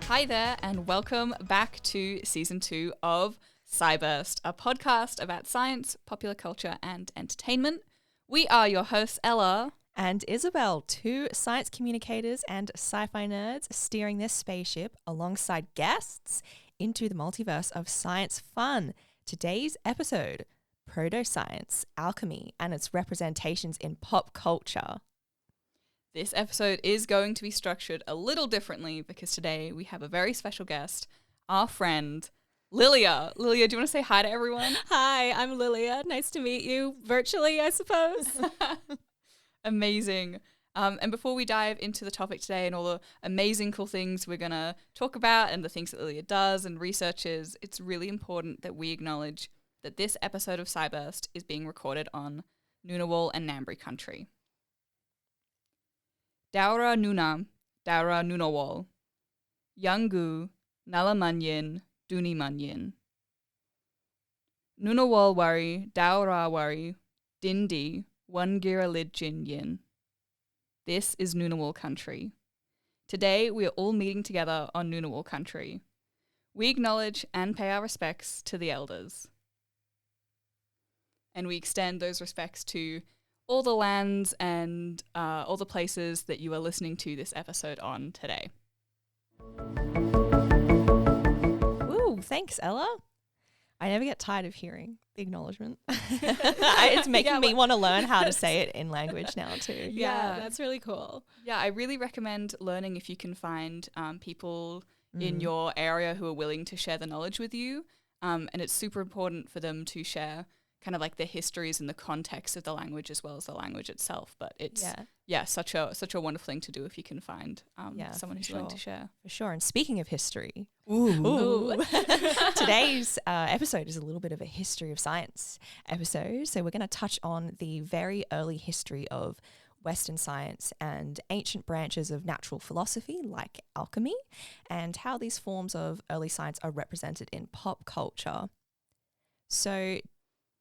Hi there, and welcome back to Season 2 of Cyburst, a podcast about science, popular culture, and entertainment. We are your hosts, Ella and Isabel, two science communicators and sci-fi nerds steering this spaceship alongside guests into the multiverse of science fun. Today's episode, Protoscience, alchemy, and its representations in pop culture. This episode is going to be structured a little differently because today we have a very special guest, our friend, Lilia. Lilia, do you want to say hi to everyone? Hi, I'm Lilia. Nice to meet you virtually, I suppose. Amazing. And before we dive into the topic today and all the amazing cool things we're going to talk about and the things that Lilia does and researches, it's really important that we acknowledge that this episode of Cyburst is being recorded on Ngunnawal and Ngambri country. Daura Nuna, Daura Ngunnawal, Yangu, Nalamanyin, Dunimanyin. Ngunnawal wari, Daura wari, Dindi, Wangira Lidjin Yin. This is Ngunnawal country. Today we are all meeting together on Ngunnawal country. We acknowledge and pay our respects to the elders. And we extend those respects to all the lands and all the places that you are listening to this episode on today. Woo, thanks, Ella. I never get tired of hearing the acknowledgement. It's making me want to learn how to say it in language now too. Yeah, that's really cool. Yeah, I really recommend learning if you can find people in your area who are willing to share the knowledge with you. And it's super important for them to share kind of like the histories and the context of the language as well as the language itself. But it's such a wonderful thing to do if you can find someone who's willing to share. For sure. And speaking of history, Ooh. Today's episode is a little bit of a history of science episode. So we're going to touch on the very early history of Western science and ancient branches of natural philosophy like alchemy and how these forms of early science are represented in pop culture. So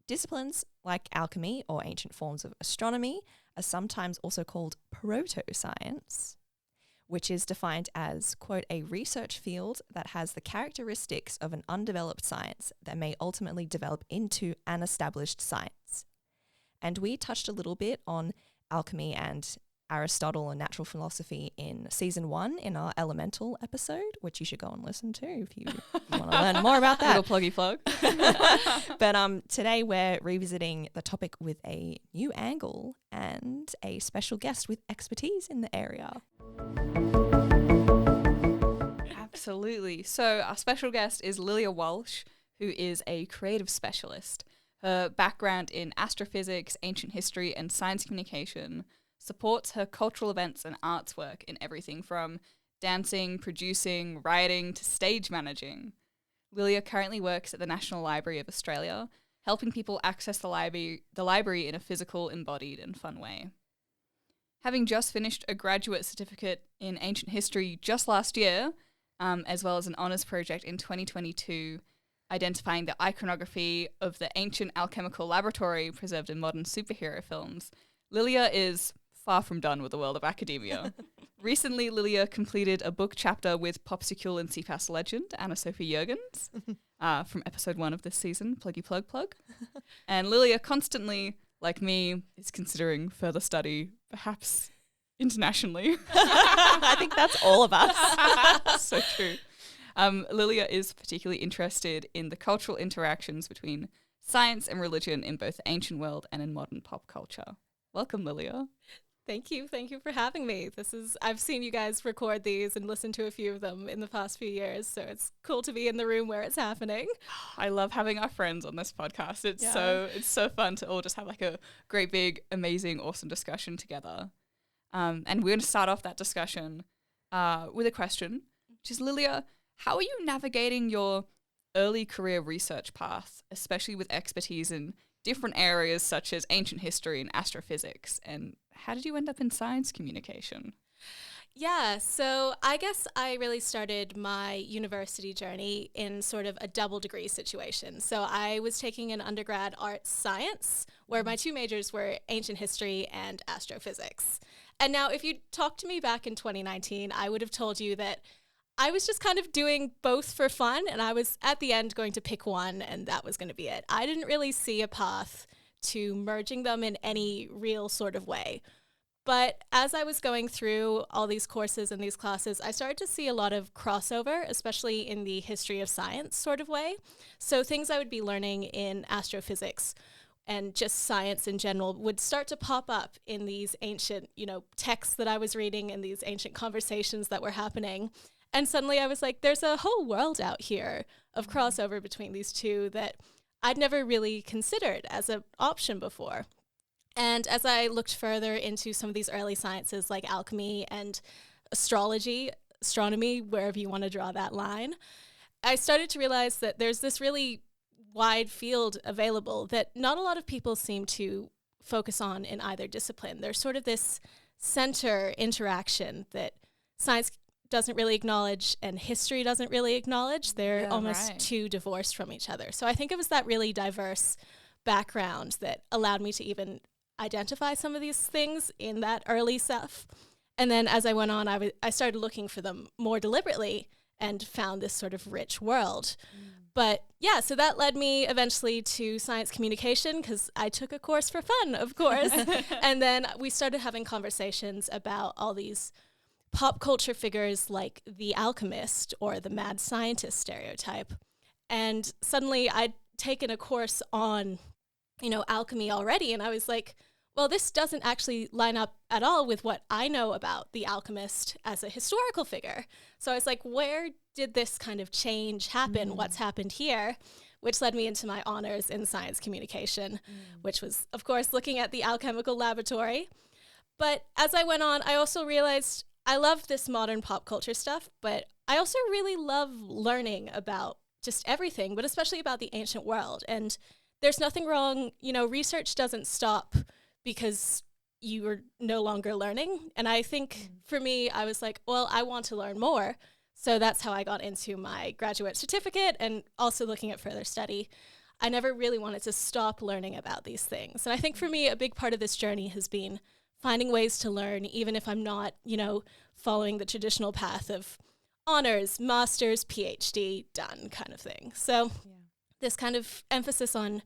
disciplines like alchemy or ancient forms of astronomy are sometimes also called protoscience, which is defined as, quote, a research field that has the characteristics of an undeveloped science that may ultimately develop into an established science. And we touched a little bit on alchemy and Aristotle and natural philosophy in season 1 in our elemental episode, which you should go and listen to if you want to learn more about that. Little pluggy plug. But today we're revisiting the topic with a new angle and a special guest with expertise in the area. Absolutely. So our special guest is Lilia Walsh, who is a creative specialist. Her background in astrophysics, ancient history, and science communication supports her cultural events and arts work in everything from dancing, producing, writing, to stage managing. Lilia currently works at the National Library of Australia, helping people access the library in a physical, embodied, and fun way. Having just finished a graduate certificate in ancient history just last year, as well as an honours project in 2022, identifying the iconography of the ancient alchemical laboratory preserved in modern superhero films, Lilia is far from done with the world of academia. Recently, Lilia completed a book chapter with Popsicle and CPAS legend Anna-Sophie Jurgens from episode 1 of this season, pluggy plug. And Lilia constantly, like me, is considering further study, perhaps internationally. I think that's all of us. So true. Lilia is particularly interested in the cultural interactions between science and religion in both the ancient world and in modern pop culture. Welcome, Lilia. Thank you for having me. I've seen you guys record these and listen to a few of them in the past few years, so it's cool to be in the room where it's happening. I love having our friends on this podcast. It's so fun to all just have like a great big amazing awesome discussion together. And we're going to start off that discussion with a question, which is, Lilia, how are you navigating your early career research path, especially with expertise in different areas such as ancient history and astrophysics? And how did you end up in science communication? Yeah, so I guess I really started my university journey in sort of a double degree situation. So I was taking an undergrad arts science where my two majors were ancient history and astrophysics. And now if you talked to me back in 2019, I would have told you that I was just kind of doing both for fun, and I was at the end going to pick one, and that was going to be it. I didn't really see a path to merging them in any real sort of way. But as I was going through all these courses and these classes, I started to see a lot of crossover, especially in the history of science sort of way. So things I would be learning in astrophysics and just science in general would start to pop up in these ancient, texts that I was reading and these ancient conversations that were happening. And suddenly I was like, there's a whole world out here of crossover between these two that I'd never really considered as an option before. And as I looked further into some of these early sciences like alchemy and astrology, astronomy, wherever you want to draw that line, I started to realize that there's this really wide field available that not a lot of people seem to focus on in either discipline. There's sort of this center interaction that science doesn't really acknowledge and history doesn't really acknowledge. They're almost too divorced from each other. So I think it was that really diverse background that allowed me to even identify some of these things in that early stuff. And then as I went on, I started looking for them more deliberately and found this sort of rich world. But yeah, so that led me eventually to science communication because I took a course for fun, of course. And then we started having conversations about all these pop culture figures like the alchemist or the mad scientist stereotype. And suddenly I'd taken a course on, alchemy already. And I was like, well, this doesn't actually line up at all with what I know about the alchemist as a historical figure. So I was like, where did this kind of change happen? What's happened here? Which led me into my honors in science communication, which was, of course, looking at the alchemical laboratory. But as I went on, I also realized I love this modern pop culture stuff, but I also really love learning about just everything, but especially about the ancient world. And there's nothing wrong, research doesn't stop because you are no longer learning. And I think for me, I was like, well, I want to learn more. So that's how I got into my graduate certificate and also looking at further study. I never really wanted to stop learning about these things. And I think for me, a big part of this journey has been finding ways to learn, even if I'm not, following the traditional path of honors, master's, PhD, done kind of thing. So this kind of emphasis on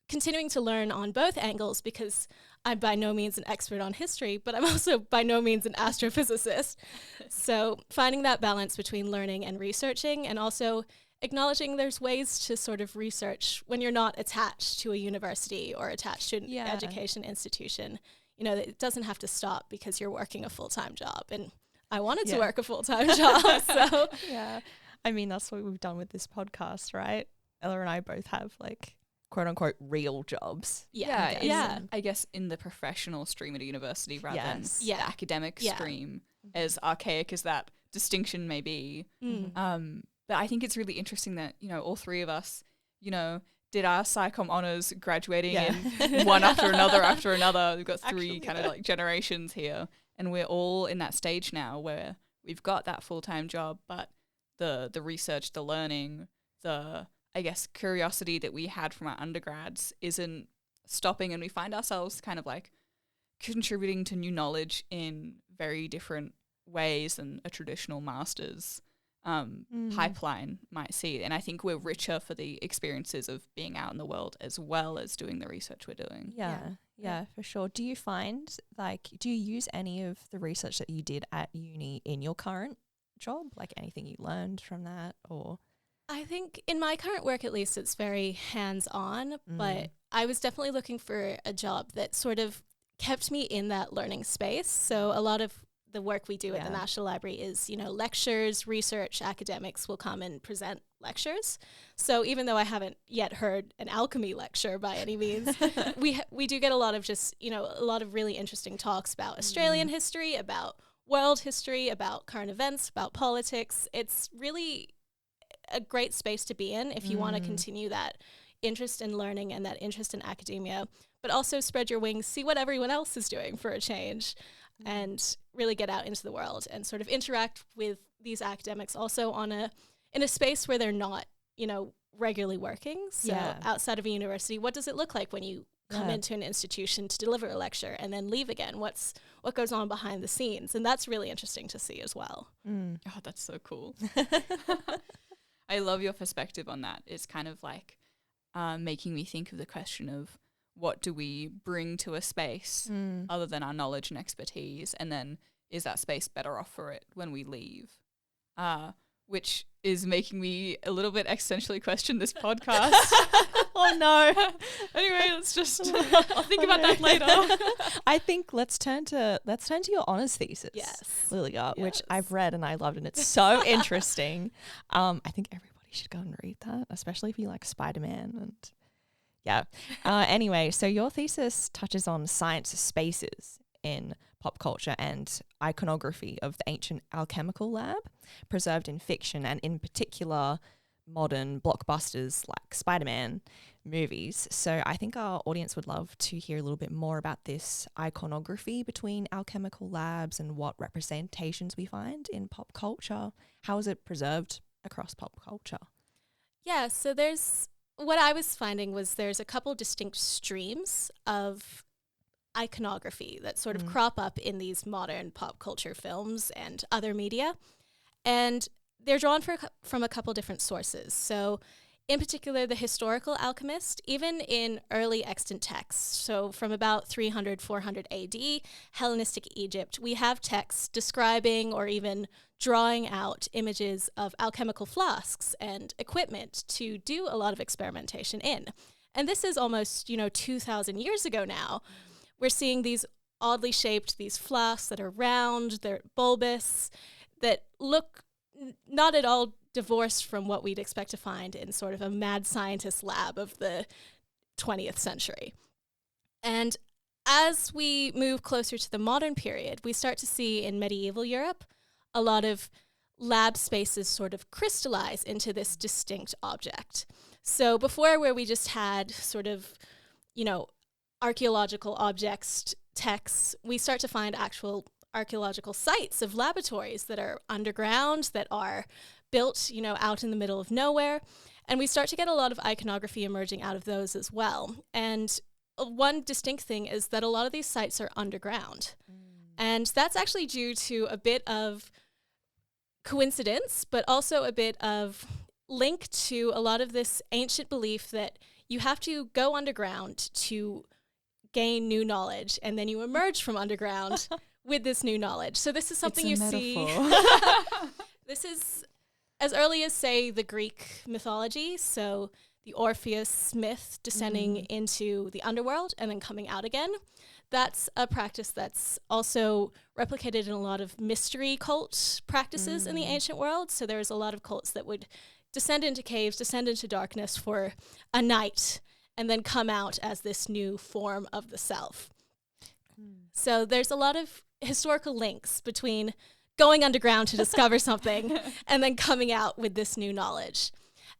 continuing to learn on both angles, because I'm by no means an expert on history, but I'm also by no means an astrophysicist. So finding that balance between learning and researching, and also acknowledging there's ways to sort of research when you're not attached to a university or attached to an education institution. It doesn't have to stop because you're working a full-time job. And I wanted to work a full-time job, so. Yeah. I mean, that's what we've done with this podcast, right? Ella and I both have quote unquote real jobs. I guess in the professional stream at a university rather than the academic stream, as archaic as that distinction may be. But I think it's really interesting that, all three of us, did our psychom honors graduating in one after another. We've got three kind of generations here, and we're all in that stage now where we've got that full-time job, but the research, the learning, the curiosity that we had from our undergrads isn't stopping, and we find ourselves kind of contributing to new knowledge in very different ways than a traditional master's pipeline might see. And I think we're richer for the experiences of being out in the world as well as doing the research we're doing. Yeah, for sure. Do you find do you use any of the research that you did at uni in your current job? Anything you learned from that, or? I think in my current work, at least, it's very hands-on, but I was definitely looking for a job that sort of kept me in that learning space. So a lot of the work we do at the National Library is, lectures, research, academics will come and present lectures. So even though I haven't yet heard an alchemy lecture by any means, we do get a lot of just, a lot of really interesting talks about Australian history, about world history, about current events, about politics. It's really a great space to be in if you want to continue that interest in learning and that interest in academia, but also spread your wings, see what everyone else is doing for a change, and really get out into the world and sort of interact with these academics also in a space where they're not, regularly working. So outside of a university, what does it look like when you come into an institution to deliver a lecture and then leave again? What goes on behind the scenes? And that's really interesting to see as well. Oh, that's so cool. I love your perspective on that. It's kind of like making me think of the question of what do we bring to a space other than our knowledge and expertise, and then is that space better off for it when we leave? Which is making me a little bit existentially question this podcast. Oh no. Anyway, I'll think about that later. I think let's turn to your honours thesis. Yes. Lilia, which I've read and I loved, and it's so interesting. I think everybody should go and read that, especially if you like Spiderman and anyway, so your thesis touches on science spaces in pop culture and iconography of the ancient alchemical lab preserved in fiction, and in particular modern blockbusters like Spider-Man movies. So I think our audience would love to hear a little bit more about this iconography between alchemical labs and what representations we find in pop culture. How is it preserved across pop culture? Yeah, so what I was finding was there's a couple distinct streams of iconography that sort of crop up in these modern pop culture films and other media. And they're drawn from a couple different sources. So in particular, the historical alchemist, even in early extant texts, so from about 300, 400 AD, Hellenistic Egypt, we have texts describing or even drawing out images of alchemical flasks and equipment to do a lot of experimentation in. And this is almost, 2,000 years ago now. We're seeing these oddly shaped, these flasks that are round, they're bulbous, that look not at all divorced from what we'd expect to find in sort of a mad scientist lab of the 20th century. And as we move closer to the modern period, we start to see in medieval Europe a lot of lab spaces sort of crystallize into this distinct object. So before, where we just had sort of, archaeological objects, texts, we start to find actual archaeological sites of laboratories that are underground, that are built, out in the middle of nowhere. And we start to get a lot of iconography emerging out of those as well. And one distinct thing is that a lot of these sites are underground. And that's actually due to a bit of coincidence, but also a bit of link to a lot of this ancient belief that you have to go underground to gain new knowledge, and then you emerge from underground with this new knowledge. So this is something you see. This is as early as, say, the Greek mythology. So the Orpheus myth descending into the underworld and then coming out again. That's a practice that's also replicated in a lot of mystery cult practices in the ancient world. So there's a lot of cults that would descend into caves, descend into darkness for a night, and then come out as this new form of the self. So there's a lot of historical links between going underground to discover something and then coming out with this new knowledge.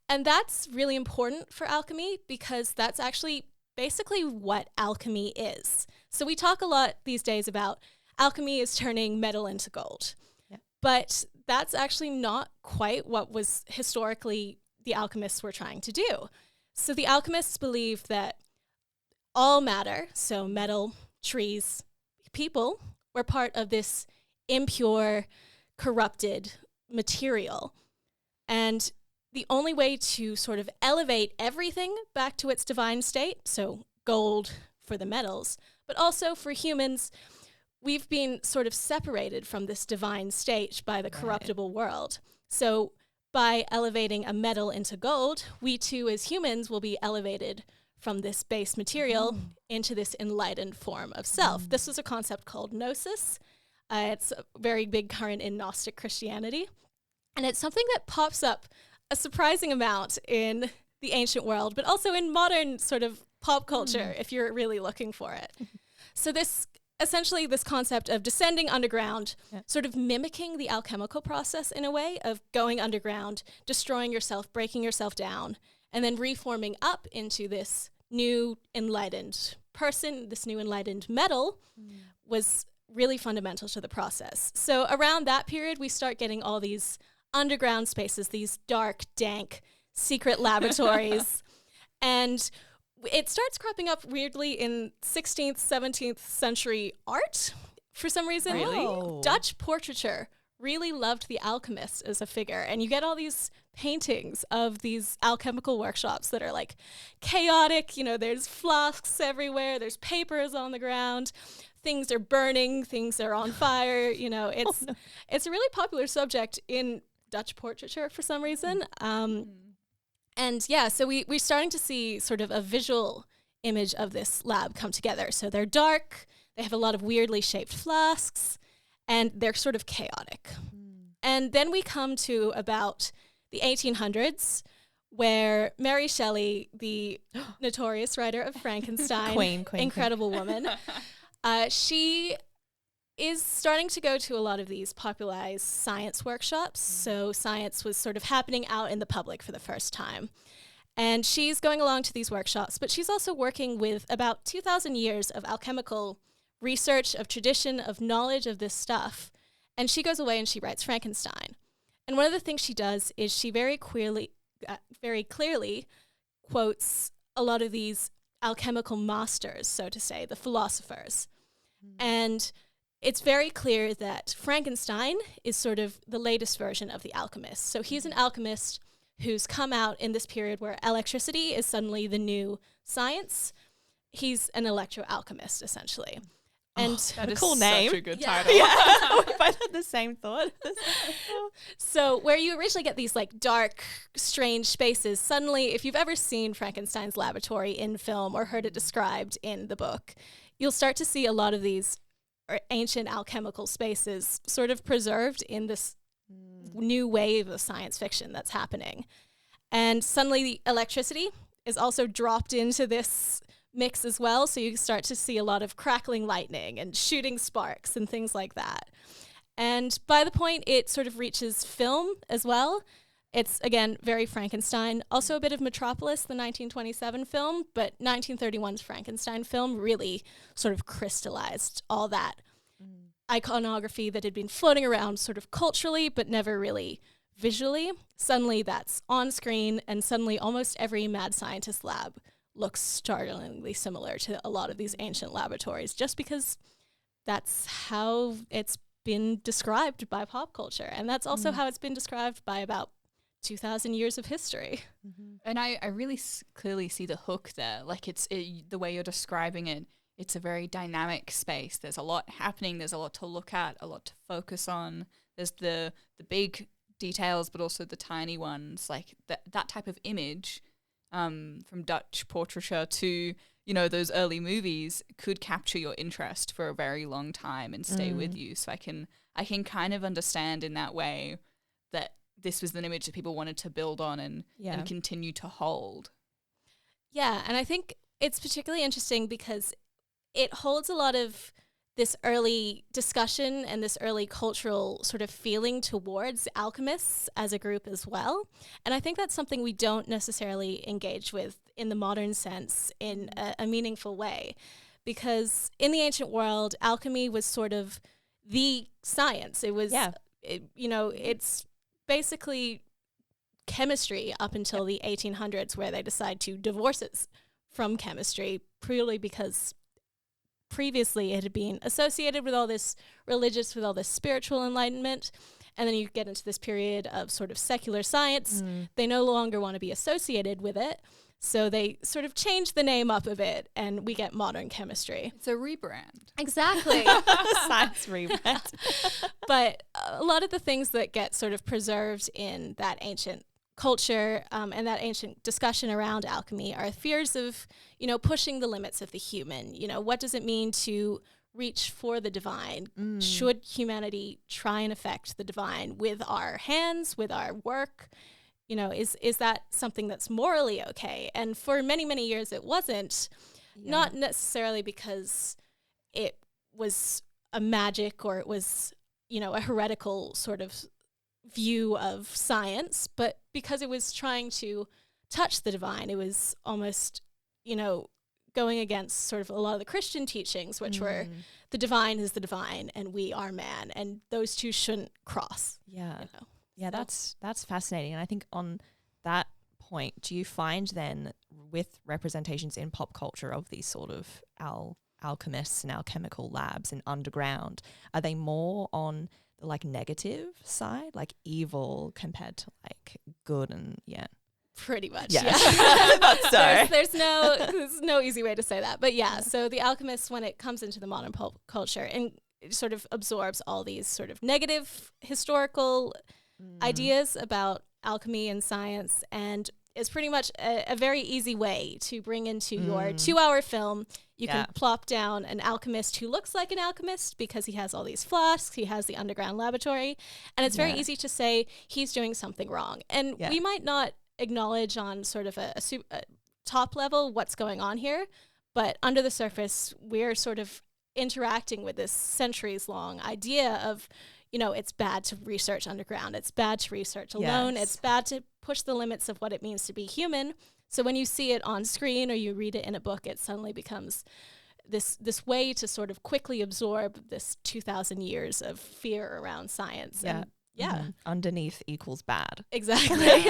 And that's really important for alchemy, because that's actually basically what alchemy is. So we talk a lot these days about alchemy is turning metal into gold. Yeah. But that's actually not quite what was historically the alchemists were trying to do. So the alchemists believed that all matter, so metal, trees, people, were part of this impure, corrupted material. And the only way to sort of elevate everything back to its divine state, so gold for the metals, but also for humans, we've been sort of separated from this divine state by the corruptible world. So by elevating a metal into gold, we too as humans will be elevated from this base material into this enlightened form of self. This was a concept called gnosis. It's a very big current in Gnostic Christianity. And it's something that pops up a surprising amount in the ancient world, but also in modern sort of pop culture, if you're really looking for it. So this concept of descending underground, sort of mimicking the alchemical process in a way of going underground, destroying yourself, breaking yourself down, and then reforming up into this new enlightened person, this new enlightened metal, was really fundamental to the process. So around that period, we start getting all these underground spaces, these dark, dank, secret laboratories. And it starts cropping up weirdly in 16th, 17th century art for some reason. Really? Oh. Dutch portraiture really loved the alchemist as a figure. And you get all these paintings of these alchemical workshops that are like chaotic. You know, there's flasks everywhere. There's papers on the ground. Things are burning. Things are on fire. You know, it's a really popular subject in Dutch portraiture for some reason. And yeah, so we're starting to see sort of a visual image of this lab come together. So they're dark. They have a lot of weirdly shaped flasks. And they're sort of chaotic. And then we come to about the 1800s, where Mary Shelley, the notorious writer of Frankenstein, Queen. incredible woman, she is starting to go to a lot of these popularized science workshops. So science was sort of happening out in the public for the first time. And she's going along to these workshops, but she's also working with about 2,000 years of alchemical research, of tradition, of knowledge of this stuff. And she goes away and she writes Frankenstein. And one of the things she does is she very clearly quotes a lot of these alchemical masters, so to say, the philosophers. And it's very clear that Frankenstein is sort of the latest version of the alchemist. So he's an alchemist who's come out in this period where electricity is suddenly the new science. He's an electro-alchemist, essentially. And That is cool name. such a good Yeah. title. Yeah, we both had the same thought. so where you originally get these like dark, strange spaces, suddenly, if you've ever seen Frankenstein's laboratory in film or heard it described in the book, you'll start to see a lot of these ancient alchemical spaces sort of preserved in this new wave of science fiction that's happening. And suddenly the electricity is also dropped into this mix as well, so you start to see a lot of crackling lightning and shooting sparks and things like that. And by the point it sort of reaches film as well, it's again very Frankenstein, also a bit of Metropolis, the 1927 film, but 1931's Frankenstein film really sort of crystallized all that iconography that had been floating around sort of culturally but never really visually. Suddenly that's on screen, and suddenly almost every mad scientist lab looks startlingly similar to a lot of these ancient laboratories, just because that's how it's been described by pop culture. And that's also how it's been described by about 2,000 years of history. And I really clearly see the hook there. Like the way you're describing it, it's a very dynamic space. There's a lot happening. There's a lot to look at, a lot to focus on. There's the big details, but also the tiny ones. Like that type of image from Dutch portraiture to, you know, those early movies could capture your interest for a very long time and stay with you. So I can kind of understand in that way that this was an image that people wanted to build on and continue to hold. Yeah, and I think it's particularly interesting because it holds a lot of this early discussion and this early cultural sort of feeling towards alchemists as a group as well. And I think that's something we don't necessarily engage with in the modern sense in a meaningful way. Because in the ancient world, alchemy was sort of the science. It was, it's basically chemistry up until the 1800s, where they decide to divorce it from chemistry purely because previously it had been associated with all this religious, with all this spiritual enlightenment. And then you get into this period of sort of secular science. They no longer want to be associated with it. So they sort of change the name up a bit and we get modern chemistry. It's a rebrand. Exactly. Science rebrand. But a lot of the things that get sort of preserved in that ancient culture and that ancient discussion around alchemy are fears of, pushing the limits of the human. What does it mean to reach for the divine? Should humanity try and affect the divine with our hands, with our work? Is that something that's morally okay? And for many, many years it wasn't, not necessarily because it was a magic or it was, a heretical sort of view of science, but because it was trying to touch the divine. It was almost, going against sort of a lot of the Christian teachings, which were the divine is the divine and we are man, and those two shouldn't cross. Yeah. That's fascinating. And I think on that point, do you find then with representations in pop culture of these sort of alchemists and alchemical labs and underground, are they more on the like negative side, like evil compared to like good and Pretty much, yeah. That's so. there's no easy way to say that. But so the alchemist, when it comes into the modern pop culture and it sort of absorbs all these sort of negative historical ideas about alchemy and science, and is pretty much a very easy way to bring into your 2-hour film. You can plop down an alchemist who looks like an alchemist because he has all these flasks, he has the underground laboratory, and it's very easy to say he's doing something wrong. And we might not acknowledge on sort of a top level what's going on here, but under the surface, we're sort of interacting with this centuries-long idea of, it's bad to research underground. It's bad to research alone. It's bad to push the limits of what it means to be human. So when you see it on screen or you read it in a book, it suddenly becomes this way to sort of quickly absorb this 2,000 years of fear around science. And underneath equals bad. Exactly.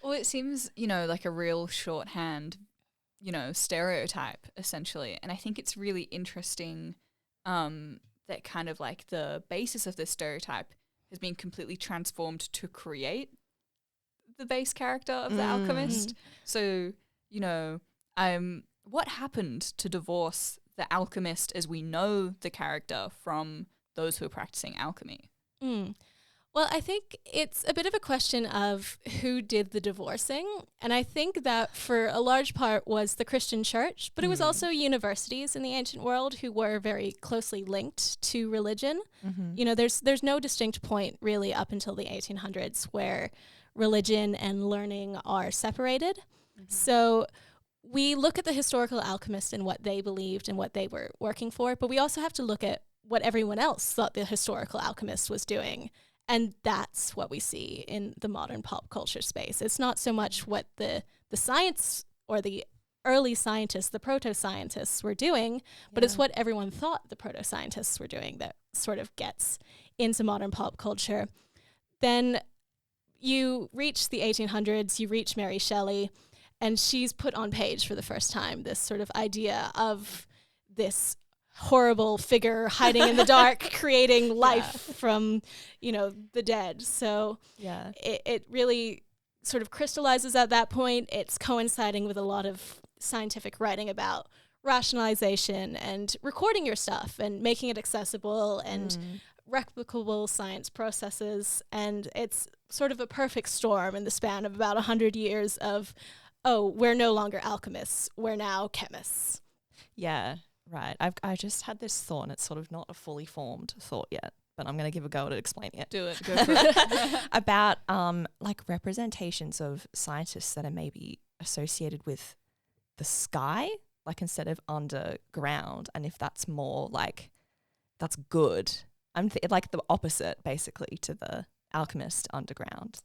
Well, it seems, like a real shorthand, stereotype, essentially. And I think it's really interesting that kind of like the basis of this stereotype has been completely transformed to create the base character of the alchemist. So, what happened to divorce the alchemist as we know the character from those who are practicing alchemy? Well, I think it's a bit of a question of who did the divorcing. And I think that for a large part was the Christian church, but it was also universities in the ancient world who were very closely linked to religion. There's no distinct point really up until the 1800s where religion and learning are separated. So we look at the historical alchemists and what they believed and what they were working for, but we also have to look at what everyone else thought the historical alchemist was doing. And that's what we see in the modern pop culture space. It's not so much what the science or the early scientists, the proto-scientists were doing, but it's what everyone thought the proto-scientists were doing that sort of gets into modern pop culture. Then you reach the 1800s, you reach Mary Shelley, and she's put on page for the first time this sort of idea of this horrible figure hiding in the dark, creating life from, the dead. So it really sort of crystallizes at that point. It's coinciding with a lot of scientific writing about rationalization and recording your stuff and making it accessible and replicable science processes. And it's sort of a perfect storm in the span of about 100 years of, we're no longer alchemists, we're now chemists. Yeah. Right. I just had this thought, and it's sort of not a fully formed thought yet, but I'm going to give a go at explaining it. Do it. Go for it. About like representations of scientists that are maybe associated with the sky, like instead of underground, and if that's more like that's good. I'm like the opposite basically to the alchemist underground.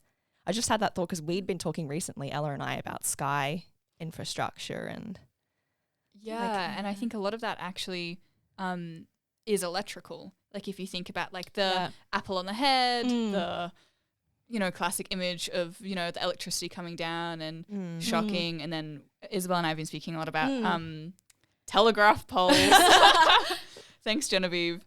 I just had that thought because we'd been talking recently, Ella and I, about sky infrastructure and and I think a lot of that actually is electrical. Like if you think about like the apple on the head, the classic image of the electricity coming down and shocking, and then Isabel and I have been speaking a lot about telegraph poles. Thanks, Genevieve.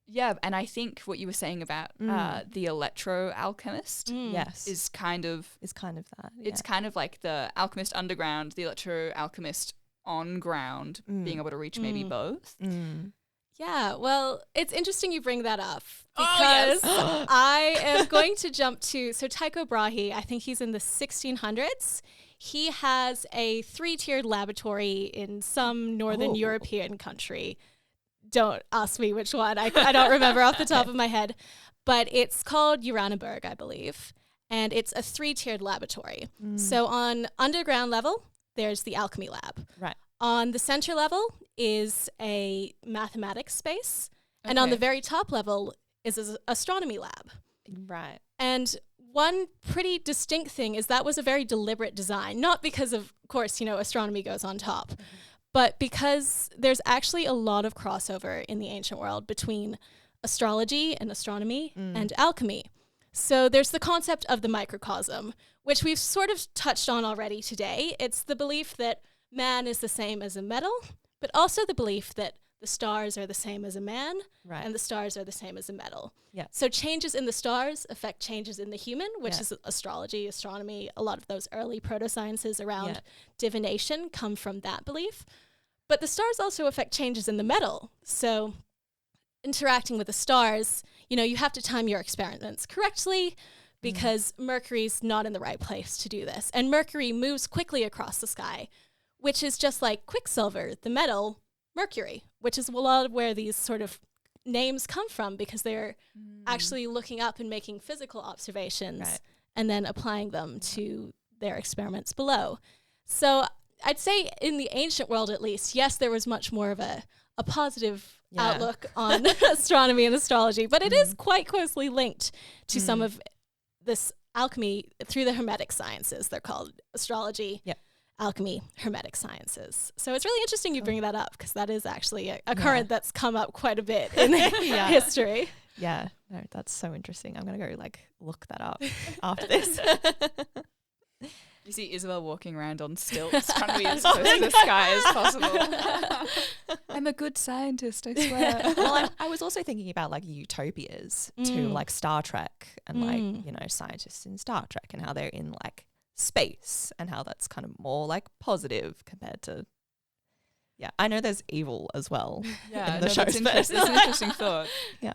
And I think what you were saying about the electro-alchemist is kind of that. Yeah. It's kind of like the alchemist underground, the electro-alchemist on ground, being able to reach maybe both. Yeah, well, it's interesting you bring that up because I am going to jump to, so Tycho Brahe, I think he's in the 1600s. He has a 3-tiered laboratory in some northern European country. Don't ask me which one. I don't remember off the top of my head. But it's called Uraniborg, I believe. And it's a 3-tiered laboratory. So on underground level, there's the alchemy lab. Right. On the center level is a mathematics space. Okay. And on the very top level is an astronomy lab. Right. And one pretty distinct thing is that was a very deliberate design. Not because of course, astronomy goes on top. But because there's actually a lot of crossover in the ancient world between astrology and astronomy and alchemy. So there's the concept of the microcosm, which we've sort of touched on already today. It's the belief that man is the same as a metal, but also the belief that the stars are the same as a man, Right. and the stars are the same as a metal. Yeah. So changes in the stars affect changes in the human, which is astrology, astronomy. A lot of those early protosciences around divination come from that belief. But the stars also affect changes in the metal. So interacting with the stars, you have to time your experiments correctly because Mercury's not in the right place to do this. And Mercury moves quickly across the sky, which is just like Quicksilver, the metal, Mercury, which is a lot of where these sort of names come from because they're actually looking up and making physical observations and then applying them to their experiments below. So I'd say in the ancient world, at least, yes, there was much more of a positive outlook on astronomy and astrology, but it is quite closely linked to some of this alchemy through the Hermetic sciences. They're called astrology, alchemy, Hermetic sciences. So it's really interesting you bring that up because that is actually a current that's come up quite a bit in history. Yeah, no, that's so interesting. I'm going to go look that up after this. You see Isabel walking around on stilts, trying to be as close to the sky as possible. I'm a good scientist, I swear. Well, I was also thinking about utopias too, like Star Trek and scientists in Star Trek and how they're in space and how that's kind of more positive compared to. Yeah, I know there's evil as well. Yeah, in the shows, that's it's an interesting thought. Yeah.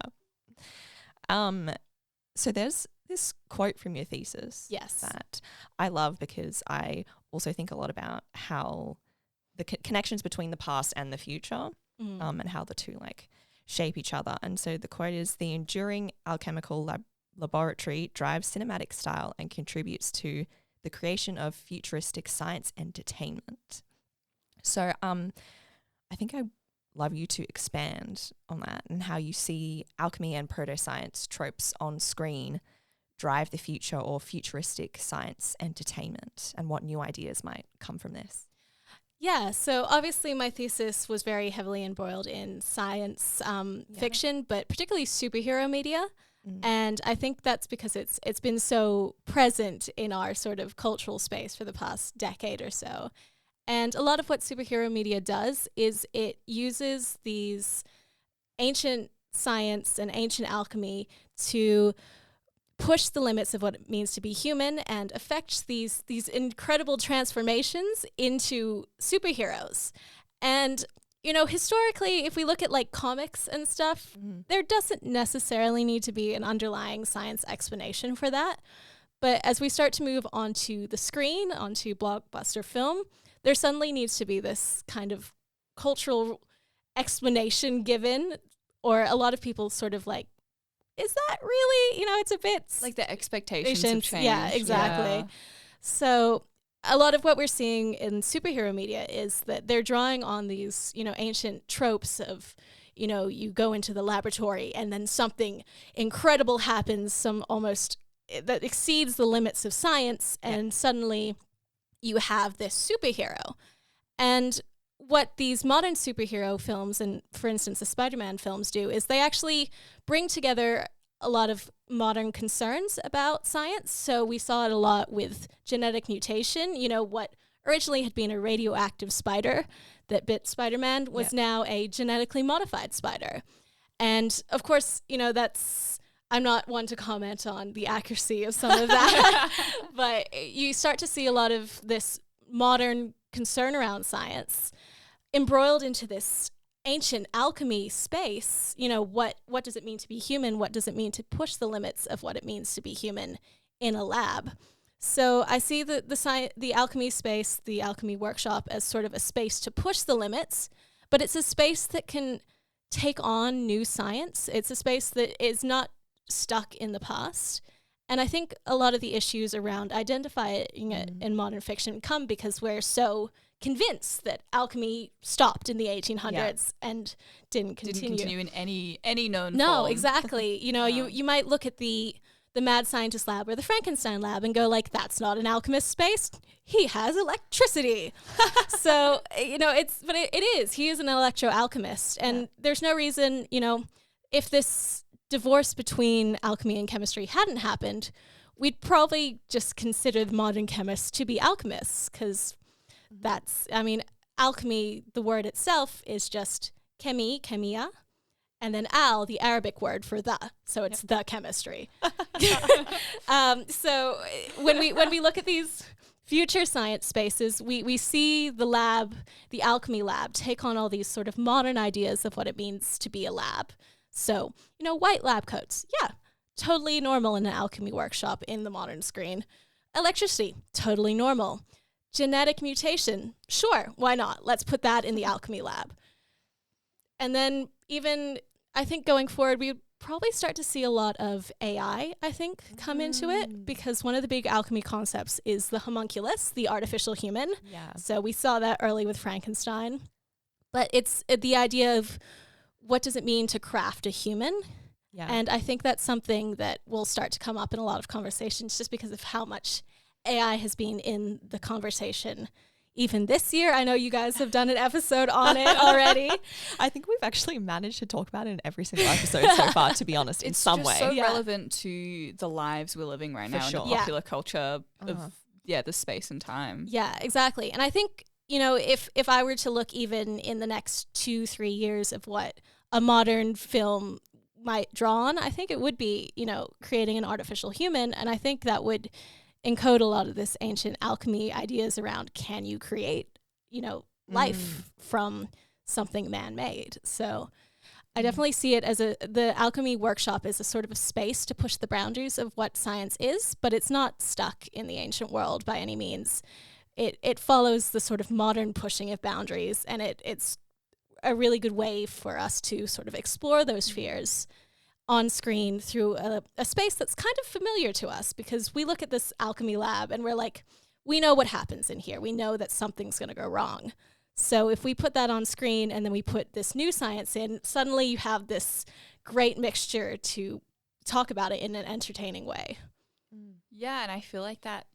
So there's this quote from your thesis that I love because I also think a lot about how the connections between the past and the future and how the two shape each other. And so the quote is, "The enduring alchemical laboratory drives cinematic style and contributes to the creation of futuristic science entertainment." So I think I love you to expand on that and how you see alchemy and proto-science tropes on screen drive the future or futuristic science entertainment and what new ideas might come from this. Yeah, so obviously my thesis was very heavily embroiled in science fiction, but particularly superhero media. And I think that's because it's been so present in our sort of cultural space for the past decade or so. And a lot of what superhero media does is it uses these ancient science and ancient alchemy to push the limits of what it means to be human and affect these incredible transformations into superheroes. And historically, if we look at comics and stuff, there doesn't necessarily need to be an underlying science explanation for that. But as we start to move onto the screen, onto blockbuster film, there suddenly needs to be this kind of cultural explanation given, or a lot of people sort of is that really, it's a bit... the expectations have changed. Yeah, exactly. Yeah. So a lot of what we're seeing in superhero media is that they're drawing on these, ancient tropes of, you go into the laboratory and then something incredible happens, some almost that exceeds the limits of science, and suddenly you have this superhero. And what these modern superhero films, and for instance the Spider-Man films, do is they actually bring together a lot of modern concerns about science. So we saw it a lot with genetic mutation. What originally had been a radioactive spider that bit Spider-Man was now a genetically modified spider. And of course, I'm not one to comment on the accuracy of some of that, but you start to see a lot of this modern concern around science embroiled into this ancient alchemy space. What does it mean to be human? What does it mean to push the limits of what it means to be human in a lab? So I see the alchemy space, the alchemy workshop, as sort of a space to push the limits, but it's a space that can take on new science. It's a space that is not stuck in the past. And I think a lot of the issues around identifying it in modern fiction come because we're so convinced that alchemy stopped in the 1800s and didn't continue in any known form. No, exactly. You might look at the mad scientist lab or the Frankenstein lab and go that's not an alchemist space. He has electricity. So, it is. He is an electro-alchemist. And there's no reason, if this divorce between alchemy and chemistry hadn't happened, we'd probably just consider the modern chemists to be alchemists, because alchemy, the word itself is just chemia, and then the Arabic word for the, so it's the chemistry. So when we look at these future science spaces, we see the alchemy lab, take on all these sort of modern ideas of what it means to be a lab. So, white lab coats, totally normal in an alchemy workshop in the modern screen. Electricity, totally normal. Genetic mutation, sure, why not? Let's put that in the alchemy lab. And then even, I think going forward, we would probably start to see a lot of AI, come into it, because one of the big alchemy concepts is the homunculus, the artificial human. Yeah. So we saw that early with Frankenstein. But it's the idea of what does it mean to craft a human? Yeah. And I think that's something that will start to come up in a lot of conversations just because of how much AI has been in the conversation. Even this year, I know you guys have done an episode on it already. I think we've actually managed to talk about it in every single episode so far, to be honest, in some way. It's so relevant to the lives we're living right now in the popular culture of the space and time. Yeah, exactly. And I think, if I were to look even in the next 2-3 years of what a modern film might draw on, I think it would be, creating an artificial human. And I think that would encode a lot of this ancient alchemy ideas around, can you create, life from something man-made? So I definitely see it as the alchemy workshop is a sort of a space to push the boundaries of what science is, but it's not stuck in the ancient world by any means. It follows the sort of modern pushing of boundaries, and it's a really good way for us to sort of explore those fears on screen through a space that's kind of familiar to us, because we look at this alchemy lab and we're like, we know what happens in here. We know that something's going to go wrong. So if we put that on screen and then we put this new science in, suddenly you have this great mixture to talk about it in an entertaining way. Yeah, and I feel like that,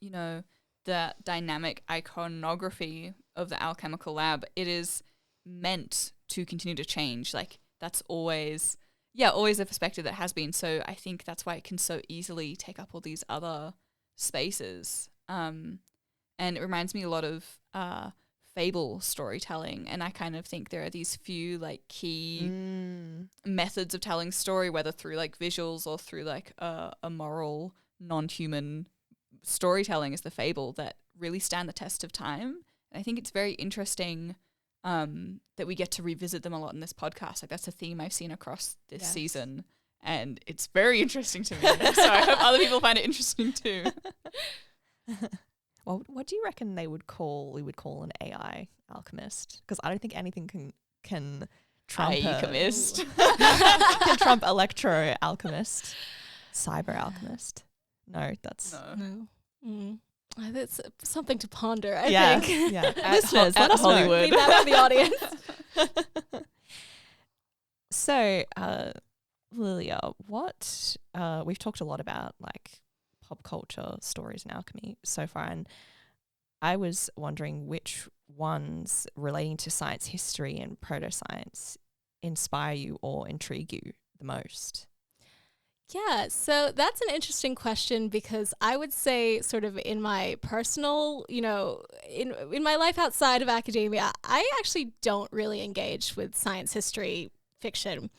the dynamic iconography of the alchemical lab, it is meant to continue to change. Like, that's always a perspective that has been. So I think that's why it can so easily take up all these other spaces. And it reminds me a lot of fable storytelling. And I kind of think there are these few key methods of telling story, whether through visuals or through a moral, non-human storytelling as the fable, that really stand the test of time. And I think it's very interesting that we get to revisit them a lot in this podcast. That's a theme I've seen across this season, and it's very interesting to me. So I hope other people find it interesting too. Well, what do you reckon we would call an AI alchemist? Because I don't think anything can trump alchemist. Can trump electro alchemist, cyber alchemist. No, that's no. That's something to ponder, I think. Yeah. Listeners, let us Hollywood. Leave that for the audience. So, Lilia, we've talked a lot about pop culture stories and alchemy so far, and I was wondering which ones relating to science history and protoscience inspire you or intrigue you the most. Yeah, so that's an interesting question, because I would say sort of in my personal, in my life outside of academia, I actually don't really engage with science history fiction.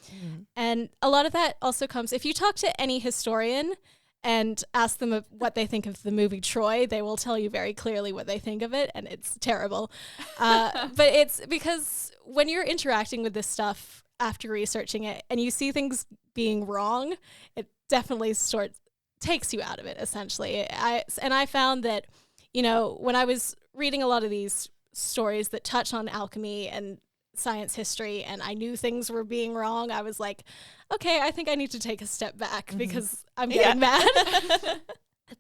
And a lot of that also comes, if you talk to any historian and ask them what they think of the movie Troy, they will tell you very clearly what they think of it, and it's terrible. But it's because when you're interacting with this stuff after researching it and you see things being wrong, it definitely takes you out of it, essentially. I found that, when I was reading a lot of these stories that touch on alchemy and science history and I knew things were being wrong, I was like, okay, I think I need to take a step back because I'm getting mad.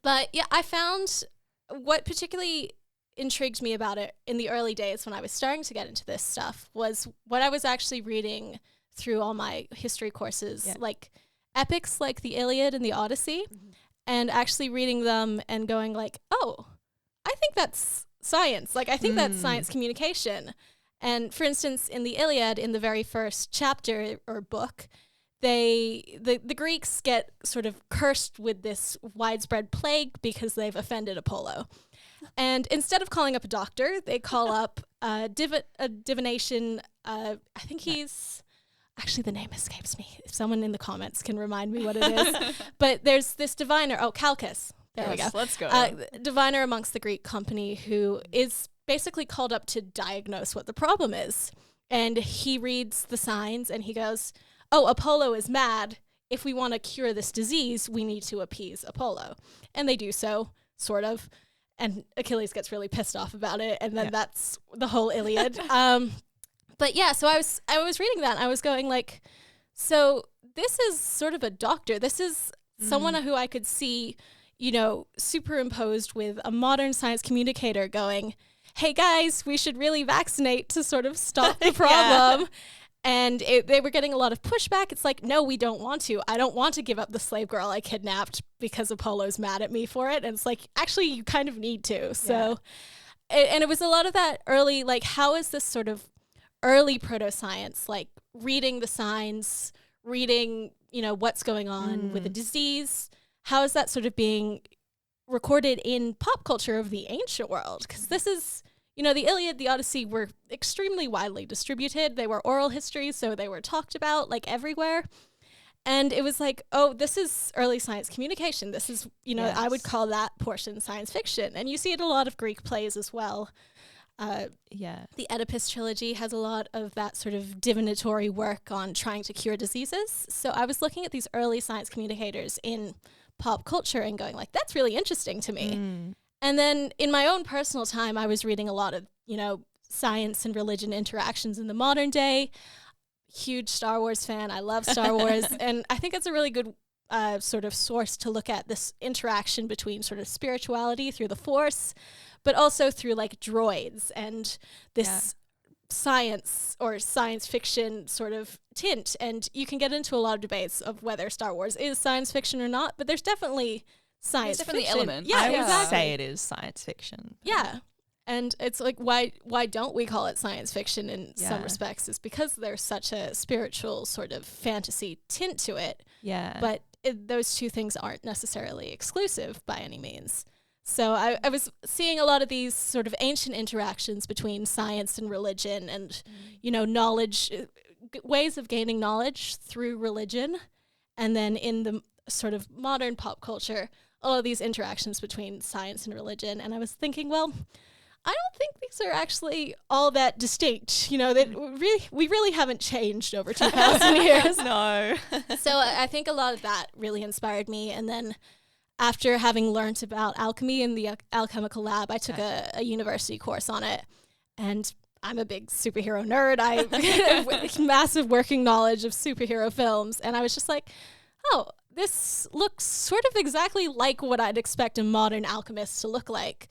But yeah, I found what particularly intrigued me about it in the early days when I was starting to get into this stuff was what I was actually reading through all my history courses, like epics like the Iliad and the Odyssey, and actually reading them and going oh, I think that's science. I think that's science communication. And for instance, in the Iliad, in the very first chapter or book, the Greeks get sort of cursed with this widespread plague because they've offended Apollo. And instead of calling up a doctor, they call up a divination. I think he's... Actually, the name escapes me. If someone in the comments can remind me what it is. But there's this diviner. Oh, Calchas. There we go. Let's go. Diviner amongst the Greek company who is basically called up to diagnose what the problem is. And he reads the signs and he goes, oh, Apollo is mad. If we want to cure this disease, we need to appease Apollo. And they do so, sort of. And Achilles gets really pissed off about it. And then that's the whole Iliad. But yeah, so I was reading that and I was going like, so this is sort of a doctor. This is someone who I could see, you know, superimposed with a modern science communicator going, hey guys, we should really vaccinate to sort of stop the problem. And they were getting a lot of pushback. It's like, no, we don't want to. I don't want to give up the slave girl I kidnapped because Apollo's mad at me for it. And it's like, actually, you kind of need to. So, and it was a lot of that early, like, how is this sort of early proto-science, like reading the signs, reading, you know, what's going on with a disease. How is that sort of being recorded in pop culture of the ancient world? Because this is, you know, the Iliad, the Odyssey were extremely widely distributed. They were oral histories, so they were talked about like everywhere. And it was like, oh, this is early science communication. This is, you know, I would call that portion science fiction. And you see it in a lot of Greek plays as well. The Oedipus trilogy has a lot of that sort of divinatory work on trying to cure diseases. So I was looking at these early science communicators in pop culture and going like, that's really interesting to me. And then in my own personal time, I was reading a lot of, you know, science and religion interactions in the modern day. Huge Star Wars fan. I love Star Wars. And I think it's a really good sort of source to look at this interaction between sort of spirituality through the Force, but also through like droids and this science or science fiction sort of tint. And you can get into a lot of debates of whether Star Wars is science fiction or not, but there's definitely science fiction. Elements. I would say it is science fiction. Yeah. And it's like, why don't we call it science fiction in some respects? Is because there's such a spiritual sort of fantasy tint to it. Yeah. But those two things aren't necessarily exclusive by any means. So I was seeing a lot of these sort of ancient interactions between science and religion and, you know, knowledge, ways of gaining knowledge through religion. And then in the sort of modern pop culture, all of these interactions between science and religion. And I was thinking, well, I don't think these are actually all that distinct. You know, that we really haven't changed over 2,000 years. No. So I think a lot of that really inspired me. And then after having learnt about alchemy in the alchemical lab, I took a university course on it. And I'm a big superhero nerd. I have massive working knowledge of superhero films. And I was just like, oh, this looks sort of exactly like what I'd expect a modern alchemist to look like,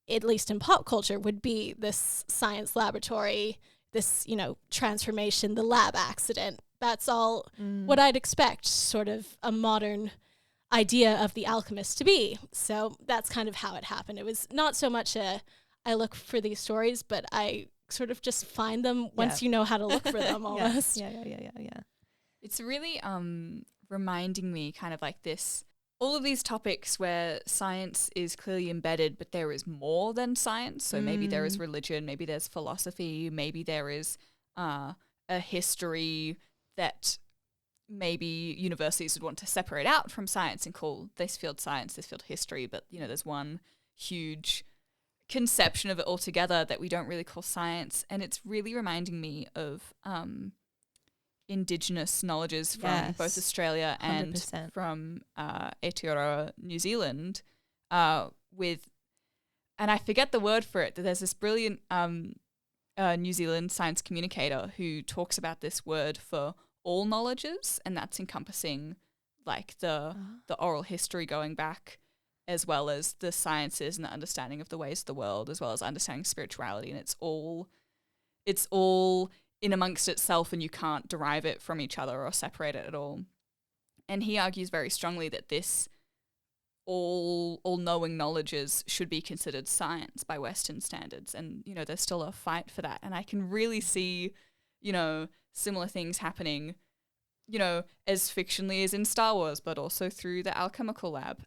at least in pop culture, would be this science laboratory, this, you know, transformation, the lab accident. That's all what I'd expect sort of a modern idea of the alchemist to be. So that's kind of how it happened. It was not so much I look for these stories, but I sort of just find them once you know how to look for them almost. Yeah. It's really reminding me kind of like this, all of these topics where science is clearly embedded, but there is more than science. So maybe there is religion, maybe there's philosophy, maybe there is a history that maybe universities would want to separate out from science and call this field science, this field history. But, you know, there's one huge conception of it altogether that we don't really call science. And it's really reminding me of Indigenous knowledges from both Australia and 100%. from Aotearoa, New Zealand, with, and I forget the word for it, there's this brilliant New Zealand science communicator who talks about this word for all knowledges, and that's encompassing like the oral history going back, as well as the sciences and the understanding of the ways of the world, as well as understanding spirituality, and it's all in amongst itself, and you can't derive it from each other or separate it at all. And he argues very strongly that this all-knowing knowledges should be considered science by Western standards. And, you know, there's still a fight for that. And I can really see, you know, similar things happening you know, as fictionally as in Star Wars, but also through the alchemical lab.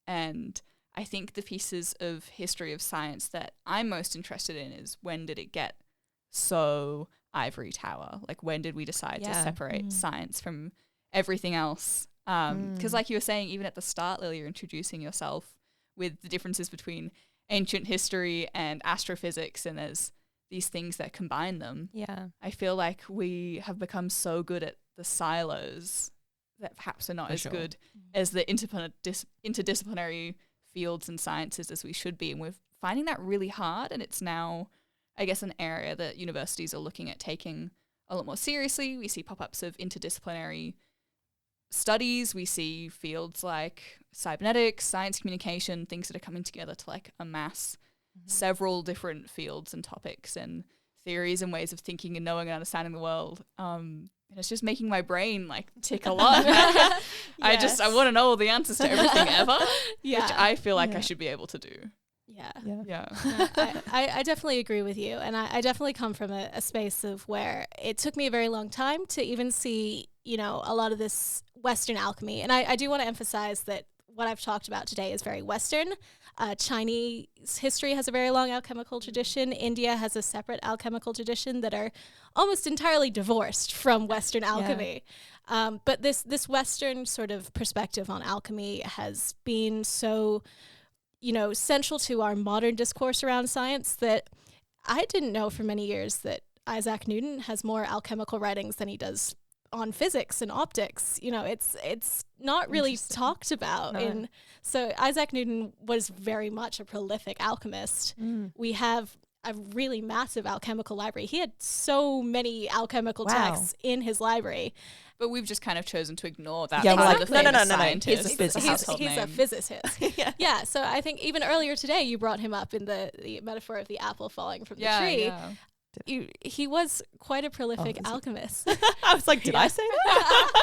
And I think the pieces of history of science that I'm most interested in is when did it get so ivory tower? Like, when did we decide to separate science from everything else? Because like you were saying, even at the start, Lily, you're introducing yourself with the differences between ancient history and astrophysics, and there's these things that combine them. Yeah. I feel like we have become so good at the silos that perhaps are not as good as the interdisciplinary fields and sciences as we should be. And we're finding that really hard. And it's now, I guess, an area that universities are looking at taking a lot more seriously. We see pop-ups of interdisciplinary studies. We see fields like cybernetics, science communication, things that are coming together to like amass several different fields and topics and theories and ways of thinking and knowing and understanding the world. And it's just making my brain like tick a lot. I want to know all the answers to everything ever, which I feel like I should be able to do. Yeah. I definitely agree with you. And I definitely come from a space of where it took me a very long time to even see, you know, a lot of this Western alchemy. And I do want to emphasize that what I've talked about today is very Western. Chinese history has a very long alchemical tradition. India has a separate alchemical tradition that are almost entirely divorced from Western alchemy. But this Western sort of perspective on alchemy has been so, you know, central to our modern discourse around science that I didn't know for many years that Isaac Newton has more alchemical writings than he does on physics and optics. You know, it's not really talked about. No. So Isaac Newton was very much a prolific alchemist. We have a really massive alchemical library. He had so many alchemical texts in his library. But we've just kind of chosen to ignore that. Yeah, part like, of no. scientist. He's a physicist. He's a physicist. Yeah, so I think even earlier today you brought him up in the metaphor of the apple falling from the tree. Yeah. He was quite a prolific alchemist. I was like, did I say that?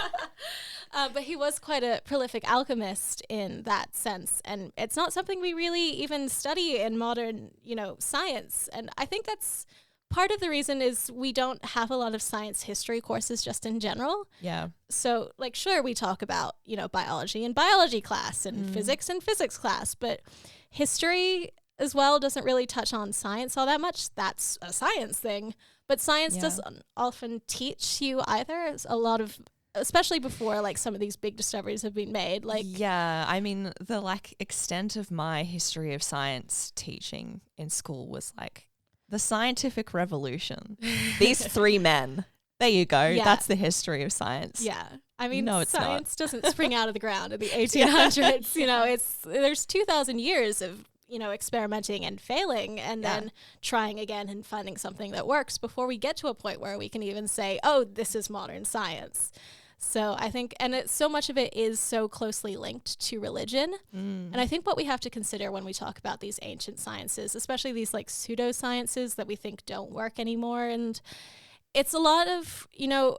But he was quite a prolific alchemist in that sense. And it's not something we really even study in modern, you know, science. And I think that's part of the reason is we don't have a lot of science history courses just in general. Yeah. So, like, sure, we talk about, you know, biology in biology class and physics in physics class, but history as well doesn't really touch on science all that much. That's a science thing. But science doesn't often teach you either. It's a lot of, especially before like some of these big discoveries have been made. Like, yeah, I mean, the like extent of my history of science teaching in school was like the scientific revolution. These three men. There you go. Yeah. That's the history of science. yeah. I mean, No, it's science doesn't spring out of the ground in the 1800s. You know, there's 2,000 years of, you know, experimenting and failing and then trying again and finding something that works before we get to a point where we can even say, oh, this is modern science. So I think, and so much of it is so closely linked to religion. And I think what we have to consider when we talk about these ancient sciences, especially these like pseudosciences that we think don't work anymore, and it's a lot of, you know,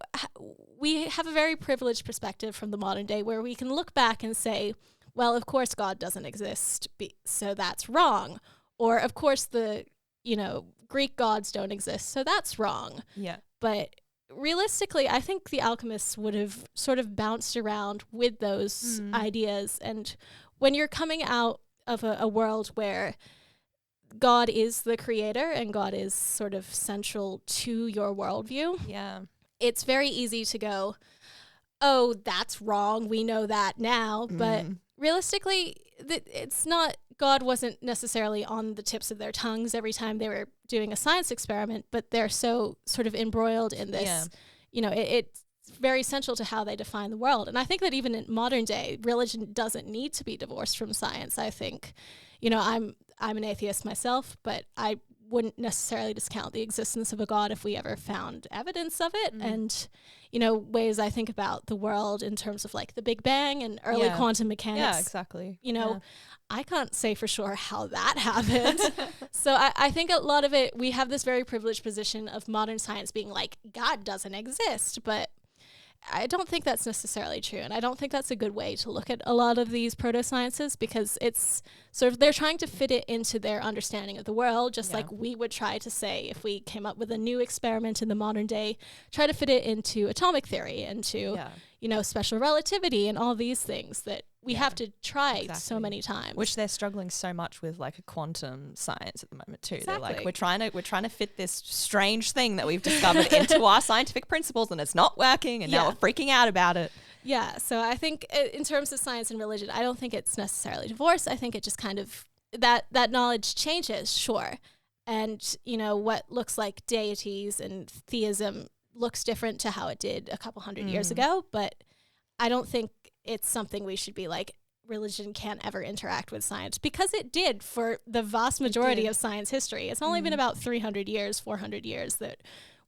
we have a very privileged perspective from the modern day where we can look back and say, well, of course God doesn't exist, so that's wrong. Or of course the, you know, Greek gods don't exist, so that's wrong. Yeah. But realistically, I think the alchemists would have sort of bounced around with those ideas. And when you're coming out of a world where God is the creator and God is sort of central to your worldview, it's very easy to go, oh, that's wrong. We know that now. But realistically, it's not, God wasn't necessarily on the tips of their tongues every time they were doing a science experiment, but they're so sort of embroiled in this, you know, it's very central to how they define the world. And I think that even in modern day, religion doesn't need to be divorced from science. I think, you know, I'm an atheist myself, but I wouldn't necessarily discount the existence of a God if we ever found evidence of it. And, you know, ways I think about the world in terms of like the Big Bang and early quantum mechanics. Yeah, exactly. You know, I can't say for sure how that happened. So I think a lot of it, we have this very privileged position of modern science being like, God doesn't exist. But I don't think that's necessarily true. And I don't think that's a good way to look at a lot of these proto-sciences, because it's sort of, they're trying to fit it into their understanding of the world, just like we would try to say if we came up with a new experiment in the modern day, try to fit it into atomic theory, into, you know, special relativity and all these things that we have to try so many times. Which they're struggling so much with, like a quantum science at the moment too. Exactly. They're like, we're trying to fit this strange thing that we've discovered into our scientific principles, and it's not working, and now we're freaking out about it. Yeah, so I think in terms of science and religion, I don't think it's necessarily divorced. I think it just kind of, that knowledge changes, sure. And, you know, what looks like deities and theism looks different to how it did a couple hundred years ago, but I don't think it's something we should be like, religion can't ever interact with science, because it did for the vast majority of science history. It's only been about 300 years, 400 years that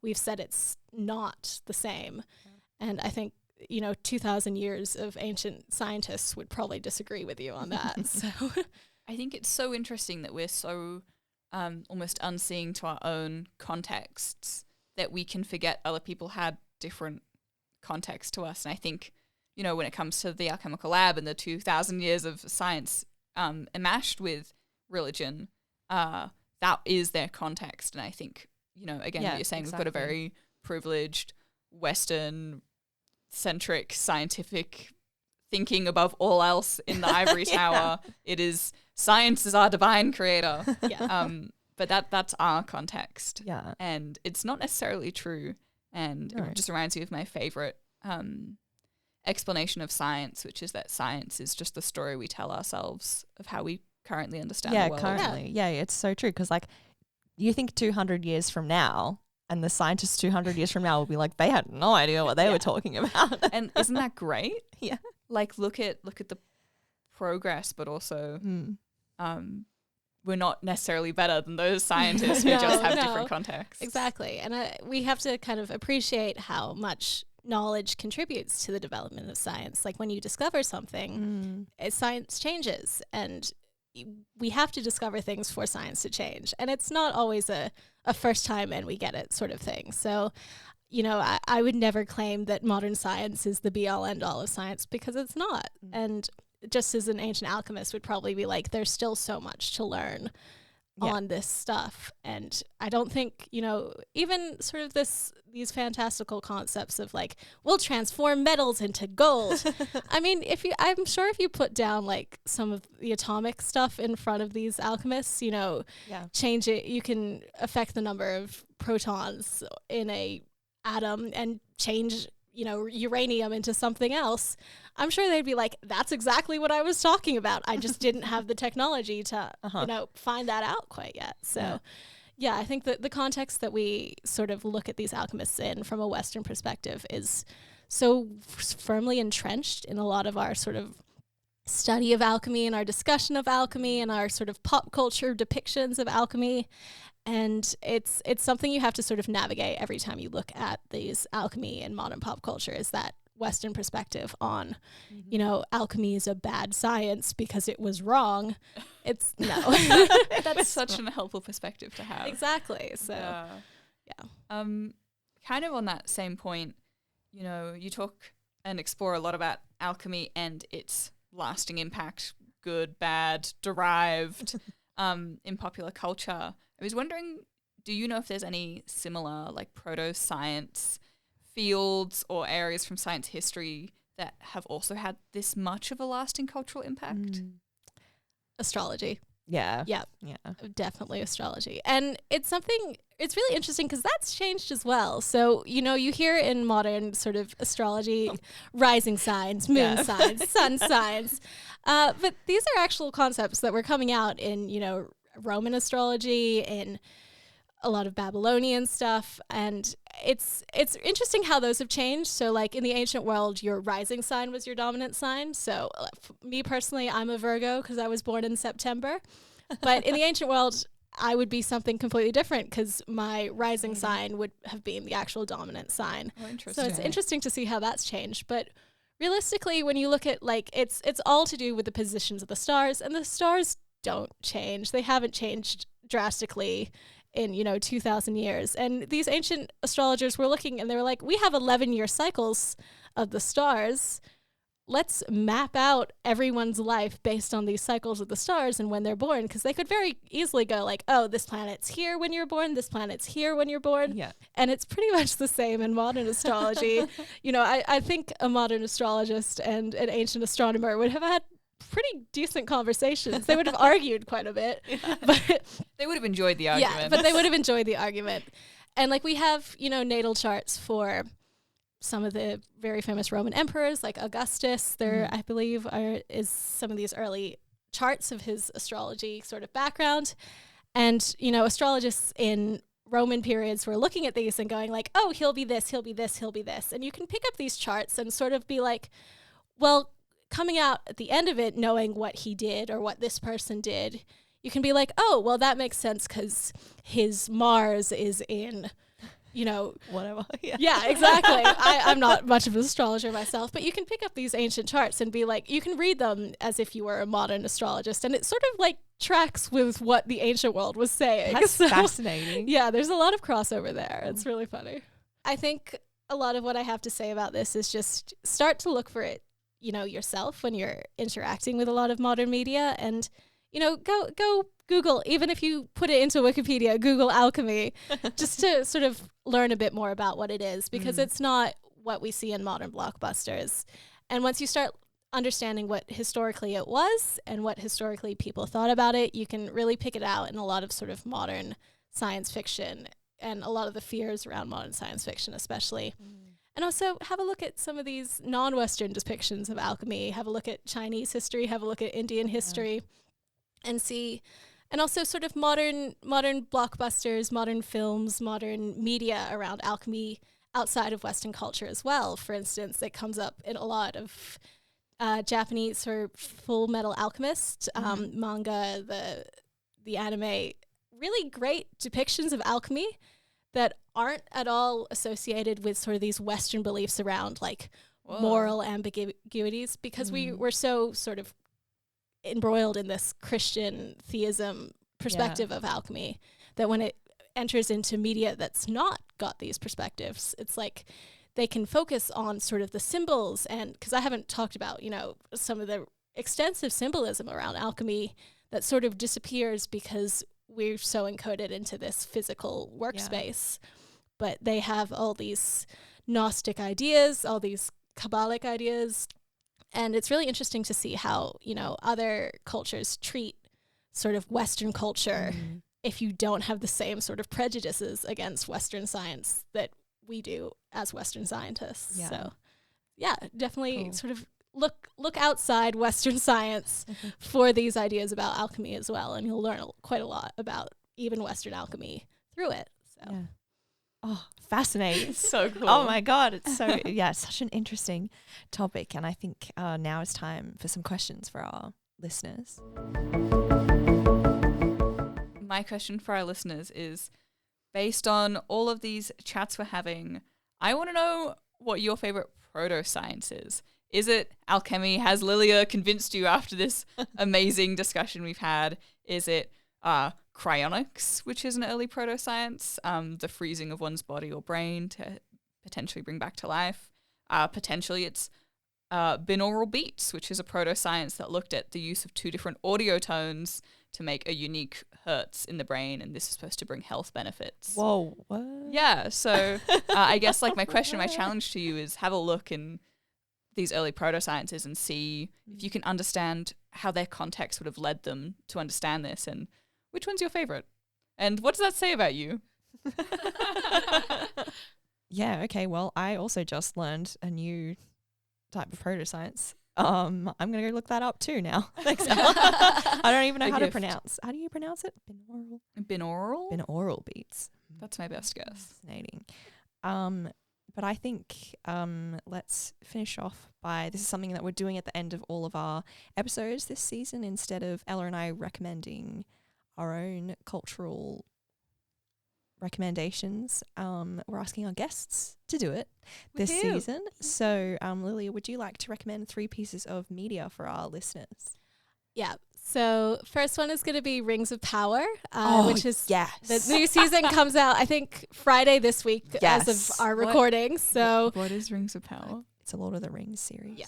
we've said it's not the same. And I think, you know, 2,000 years of ancient scientists would probably disagree with you on that. So I think it's so interesting that we're so almost unseeing to our own contexts that we can forget other people had different context to us. And I think, you know, when it comes to the alchemical lab and the 2,000 years of science enmeshed with religion, that is their context. And I think, you know, again, what you're saying, we've got a very privileged, Western-centric, scientific thinking above all else in the ivory tower. It is, science is our divine creator. But that's our context. Yeah. And it's not necessarily true. And it just reminds me of my favorite explanation of science, which is that science is just the story we tell ourselves of how we currently understand the world. Yeah, it's so true, because like you think 200 years from now, and the scientists 200 years from now will be like, they had no idea what they were talking about. And isn't that great? Yeah. Like look at the progress, but also we're not necessarily better than those scientists. We just have different contexts. Exactly. And we have to kind of appreciate how much knowledge contributes to the development of science. Like when you discover something, science changes, and we have to discover things for science to change. And it's not always a first time and we get it sort of thing. So, you know, I would never claim that modern science is the be all end all of science, because it's not. And just as an ancient alchemist would probably be like, there's still so much to learn on this stuff. And I don't think, you know, even sort of these fantastical concepts of like, we'll transform metals into gold. I mean, I'm sure if you put down like some of the atomic stuff in front of these alchemists, you know, change it, you can affect the number of protons in a atom and change, you know, uranium into something else. I'm sure they'd be like, that's exactly what I was talking about. I just didn't have the technology to, you know, find that out quite yet. So, I think that the context that we sort of look at these alchemists in from a Western perspective is so firmly entrenched in a lot of our sort of study of alchemy and our discussion of alchemy and our sort of pop culture depictions of alchemy. And it's something you have to sort of navigate every time you look at these alchemy and modern pop culture, is that Western perspective on, you know, alchemy is a bad science because it was wrong. It's no. That's such an helpful perspective to have. Exactly. So, kind of on that same point, you know, you talk and explore a lot about alchemy and its lasting impact, good, bad, derived, in popular culture. I was wondering, do you know if there's any similar like proto-science fields or areas from science history that have also had this much of a lasting cultural impact? Astrology. Yeah. Definitely astrology. And it's really interesting because that's changed as well. So, you know, you hear in modern sort of astrology, rising signs, moon signs, sun signs. But these are actual concepts that were coming out in, you know, Roman astrology, in a lot of Babylonian stuff, and it's interesting how those have changed. So like in the ancient world, your rising sign was your dominant sign. So me personally, I'm a Virgo because I was born in September. But in the ancient world, I would be something completely different because my rising sign would have been the actual dominant sign. Oh, interesting. So it's interesting to see how that's changed. But realistically, when you look at like it's all to do with the positions of the stars, and the stars don't change. They haven't changed drastically in, 2,000 years. And these ancient astrologers were looking and they were like, we have 11-year cycles of the stars. Let's map out everyone's life based on these cycles of the stars and when they're born, because they could very easily go like, oh, this planet's here when you're born, this planet's here when you're born. Yeah. And it's pretty much the same in modern astrology. I think a modern astrologist and an ancient astronomer would have had pretty decent conversations. They would have argued quite a bit, but they would have enjoyed the argument. Yeah, but they would have enjoyed the argument. And like we have, natal charts for some of the very famous Roman emperors, like Augustus. There, I believe, is some of these early charts of his astrology sort of background. And, astrologists in Roman periods were looking at these and going like, oh, he'll be this, he'll be this, he'll be this. And you can pick up these charts and sort of be like, well, coming out at the end of it, knowing what he did or what this person did, you can be like, oh, well, that makes sense because his Mars is in, whatever. Yeah, exactly. I'm not much of an astrologer myself, but you can pick up these ancient charts and be like, you can read them as if you were a modern astrologist. And it sort of like tracks with what the ancient world was saying. That's fascinating. Yeah, there's a lot of crossover there. It's really funny. I think a lot of what I have to say about this is just start to look for it, yourself when you're interacting with a lot of modern media, and go Google, even if you put it into Wikipedia, Google alchemy, just to sort of learn a bit more about what it is, because it's not what we see in modern blockbusters. And once you start understanding what historically it was and what historically people thought about it, you can really pick it out in a lot of sort of modern science fiction and a lot of the fears around modern science fiction especially. And also have a look at some of these non-Western depictions of alchemy. Have a look at Chinese history, have a look at Indian history, and see, and also sort of modern blockbusters, modern films, modern media around alchemy outside of Western culture as well. For instance, it comes up in a lot of Japanese or Full Metal Alchemist manga, the anime. Really great depictions of alchemy that aren't at all associated with sort of these Western beliefs around like moral ambiguities, because we were so sort of embroiled in this Christian theism perspective of alchemy that when it enters into media that's not got these perspectives, it's like they can focus on sort of the symbols. And because I haven't talked about, some of the extensive symbolism around alchemy that sort of disappears because we're so encoded into this physical workspace. But they have all these Gnostic ideas, all these Kabbalic ideas. And it's really interesting to see how, other cultures treat sort of Western culture if you don't have the same sort of prejudices against Western science that we do as Western scientists. Yeah. So, yeah, definitely sort of look outside Western science for these ideas about alchemy as well, and you'll learn quite a lot about even Western alchemy through it. So, yeah. Oh, fascinating. So cool. Oh my God. It's so, such an interesting topic. And I think now it's time for some questions for our listeners. My question for our listeners is, based on all of these chats we're having, I want to know what your favorite proto-science is. Is it alchemy? Has Lilia convinced you after this amazing discussion we've had? Is it cryonics, which is an early proto-science, the freezing of one's body or brain to potentially bring back to life? Potentially it's binaural beats, which is a proto-science that looked at the use of two different audio tones to make a unique hertz in the brain, and this is supposed to bring health benefits. Whoa, what? Yeah, so I guess like my question, my challenge to you is have a look in these early proto-sciences and see if you can understand how their context would have led them to understand this, and which one's your favorite? And what does that say about you? Yeah, okay, well, I also just learned a new type of proto-science. I'm going to go look that up too now. Thanks, Ella. I don't even know how to pronounce. How do you pronounce it? Binaural? Binaural? Binaural beats. That's my best guess. Fascinating. But I think let's finish off by, this is something that we're doing at the end of all of our episodes this season. Instead of Ella and I recommending our own cultural recommendations, we're asking our guests to do it this season. So Lilia, would you like to recommend 3 pieces of media for our listeners? Yeah. So first one is going to be Rings of Power, which is yes. the new season comes out, I think, Friday this week as Yes. of our recording. So What is Rings of Power? It's a Lord of the Rings series. Yeah.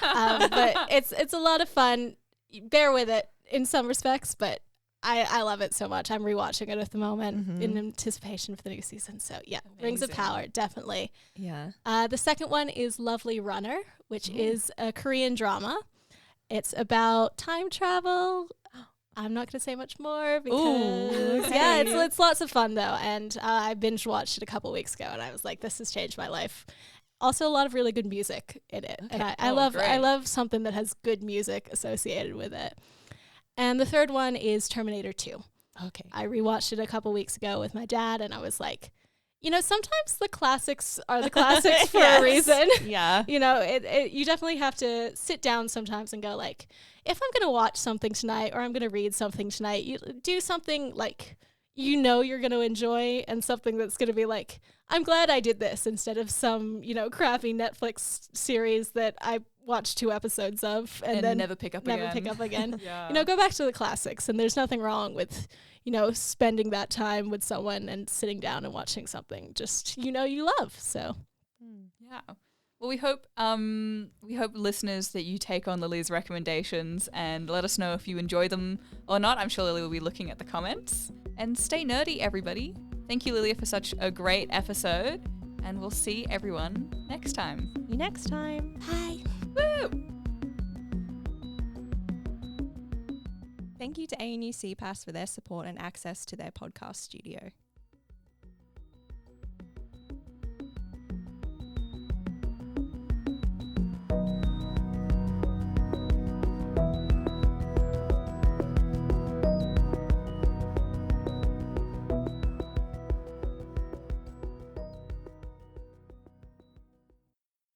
But it's a lot of fun. Bear with it in some respects, but I love it so much. I'm rewatching it at the moment in anticipation for the new season. So yeah, Rings of Power, definitely. Yeah. The second one is Lovely Runner, which is a Korean drama. It's about time travel. I'm not going to say much more because yeah, it's lots of fun though. And I binge watched it a couple weeks ago, and I was like, this has changed my life. Also, a lot of really good music in it, and I love something that has good music associated with it. And the third one is Terminator 2. Okay. I rewatched it a couple weeks ago with my dad, and I was like, sometimes the classics are the classics for a reason. Yeah. You definitely have to sit down sometimes and go like, if I'm going to watch something tonight or I'm going to read something tonight, you do something like you're going to enjoy, and something that's going to be like, I'm glad I did this, instead of some, crappy Netflix series that I watched 2 episodes of and then never pick up again. Yeah. Go back to the classics, and there's nothing wrong with, spending that time with someone and sitting down and watching something just, you love. So, yeah. Well, we hope listeners that you take on Lilia's recommendations and let us know if you enjoy them or not. I'm sure Lilia will be looking at the comments. And stay nerdy, everybody. Thank you, Lilia, for such a great episode. And we'll see everyone next time. See you next time. bye. Woo! Thank you to ANU CPAS for their support and access to their podcast studio.